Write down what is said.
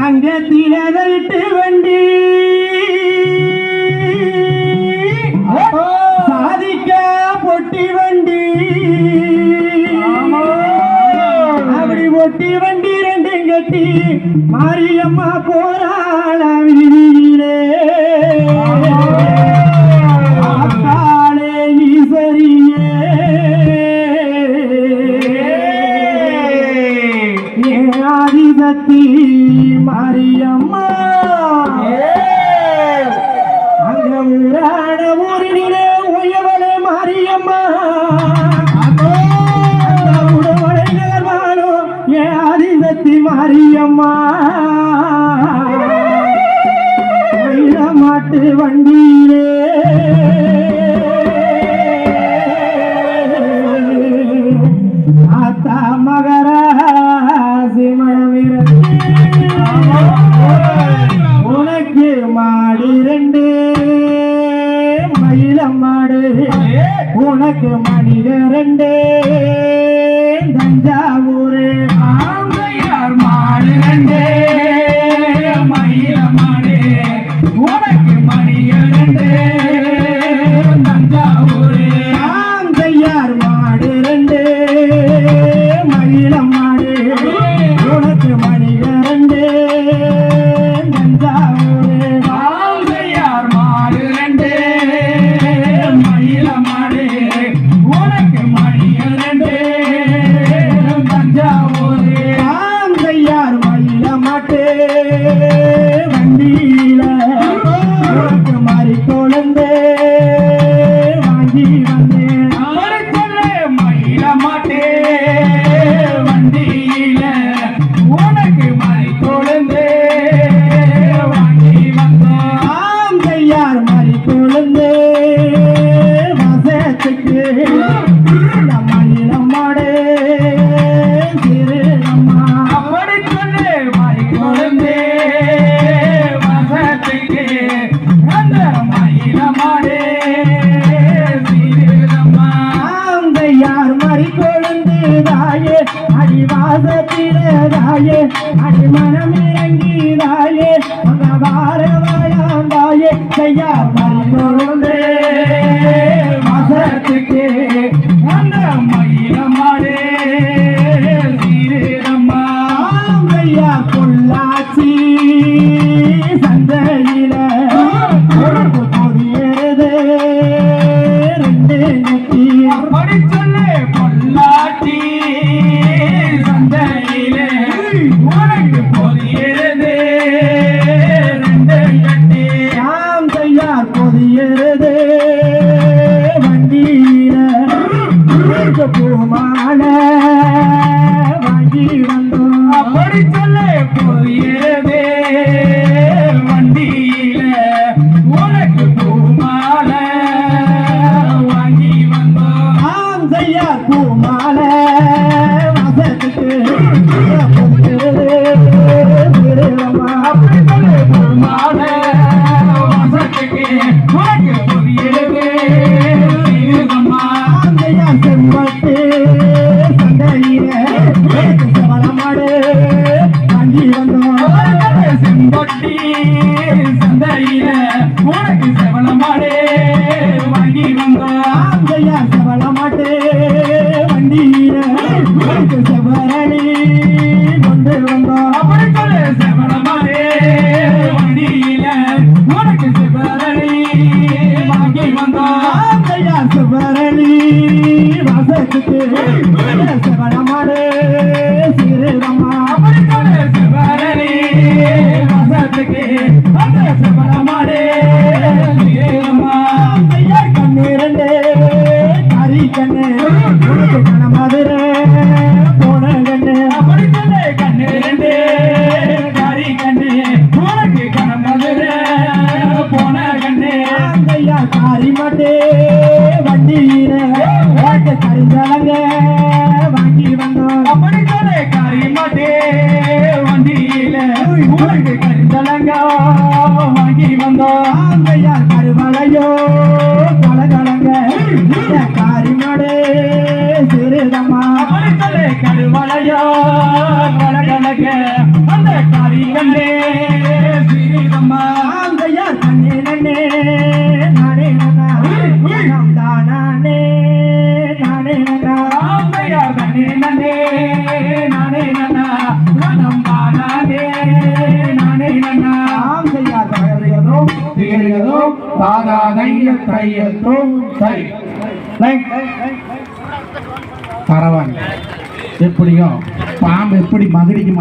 தங்கத்திலதட்டு வண்டி சாதிக்க பொட்டி வண்டி அப்படி பொட்டி வண்டி ரெண்டும் கட்டி மாரியம்மா போராள வீதியிலே ஆதிசக்தி மாரியம்மா அங்க ஊரான ஊரிலே உயவளே மாரியம்மா உடவளை நகர்வாளோ ஏ ஆதிசக்தி மாரியம்மா மாட்டு வண்டியிலே ஆத்தா மகராசி உனக்கு மாடு ரெண்டு மயிலம் மாடு உனக்கு மணிக ரெண்டு தஞ்சாவூர் ஆந்தையார் மாடு ரெண்டு மயில மாடு உனக்கு மணிக ரெண்டு தஞ்சாவூர் ஆந்தையார் மாடு ரெண்டு மயிலம் மாடு உனக்கு மணிக ரெண்டு தஞ்சாவூர் ஆந்தையார் மாடு ரெண்டு மயில மாடு உனக்கு மணிக ரெண்டு தஞ்சாவூர் ஆந்தையார் மயில மாட்டு வண்டியில உனக்கு மாறி கொழுந்து வாங்கி வந்தேன் மயில மாட்டு வண்டியில உனக்கு மணி கொழுந்து வாங்கி வந்தோம் ஆந்தையார் மாறி கொழுந்து வசத்துக்கு மயில மாடு திருநம்மா அப்படி சொல்லு மணி கொழுந்து வசத்துக்கு அந்த மயில மாடு சீரம்மா ஆந்தையார் மாறி கொழுந்து தாயே அடிவாசத்திலே அடி மனம் இறங்கிதாயே அந்த வாரவாழாந்தாயே கையார் மாறி கொழுந்து வசத்துக்கு அந்த மயில மாடு சீரம்மா ஆந்தையா பொள்ளாச்சி சந்தையில உனக்கு பொதியது ரெண்டு நெத்தி அப்படி சொல்லு பொள்ளாச்சி சந்தையிலே உனக்கு பொதியது ரெண்டு கட்டி ஆந்தையார் பொதியது வண்டியில பூமால வாங்கி வந்தோம் அப்படி சொல்லு பொதியது வண்டியில உனக்கு பூமால வாங்கி வந்தோம் ஆந்தையார் பூமால வசத்துக்கு அப்படி சொல்லு பூமால வசத்துக்கு உனக்கு பொதியது சீரம்மா ஆந்தையார் செம்பட்டு சந்தையில சவளமாடு வாங்கி வந்தோம் செம்பொட்டி சந்தையில உனக்கு செவல மாடு வாங்கி வந்தோம் ஆந்தையார் சவளமாட்டு வண்டியில செவரணி கொண்டு வந்தோம் அப்படி சொல்லு செவல மாடு வண்டியில உனக்கு சிவரணி வாங்கி வந்தோம் ஆந்தையார் செவரணி வசத்துக்கு செவளமாடு சீரம்மா அப்படி சொல்லு சிவரணி வசத்துக்கு அந்த செவல மாடு சீரம்மா ஆந்தையார் கண்ணு ரெண்டு கறி கண்ணு உனக்கு கணமதுரை போன கண்ணு அப்படி சொல்லு கண்ணு ரெண்டு காரி கண்ணு உனக்கு கணமதுர போன கண்ணு ஆந்தையார் காரி மாட்டே வண்டியில கரிஞ்சலங்க வாங்கி வந்தோம் அப்படி சொல்லு காரி மாட்டே வண்டியில உனக்கு கரிந்தலங்க வாங்கி வந்தோம் ஆந்தையார் கருவளையோ கலகலங்க காரி மாடே கருவளையா கலகலக அந்த காரி கண்டே சிறிதம்மா ஆந்தையார் கண்ணே நன்னே நானே நன்னா நாம் தானே நானே நன்னா ஆந்தையார் கண்ணே நன்னே நானே நன்னா வனம் தானே நானே நன்னா ஆந்தையார் தகர்கிறதும் திகழ்கிறதும் தாதா தையத்தும் சரி பரவாயில்ல எப்படியோ பாம்பு எப்படி மகிடிக்கு